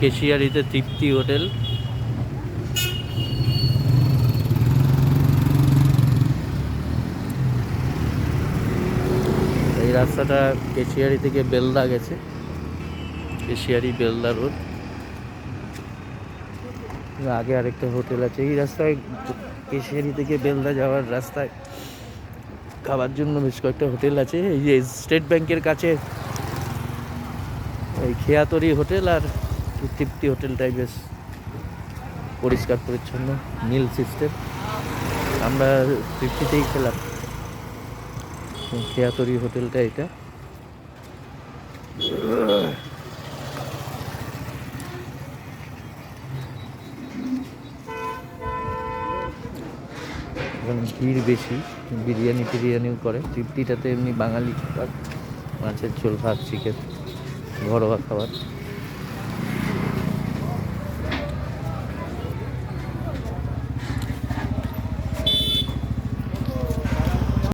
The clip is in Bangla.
কেশিয়ারিতে তৃপ্তি হোটেল। এই রাস্তাটা কেশিয়ারি থেকে বেলদা গেছে, কেশিয়ারি বেলদা রোড। আগে আরেকটা হোটেল আছে এই রাস্তায়, কেশিয়ারি থেকে বেলদা যাওয়ার রাস্তায় খাবার জন্য বেশ কয়েকটা হোটেল আছে। এই যে স্টেট ব্যাংকের কাছে এই খেয়াতরি হোটেল আর তৃপ্তি হোটেলটাই বেশ পরিষ্কার পরিচ্ছন্ন, মিল সিস্টেম। আমরা তৃপ্তিতেই খেলাম, খেয়াতরি হোটেলটা এটা। এখানে ভিড় বেশি, বিরিয়ানি টিরিয়ানিও করে। তৃপ্তিটাতে এমনি বাঙালি খাবার, মাছের ঝোল, ভাত, চিকেন, ঘরোয়া খাবার।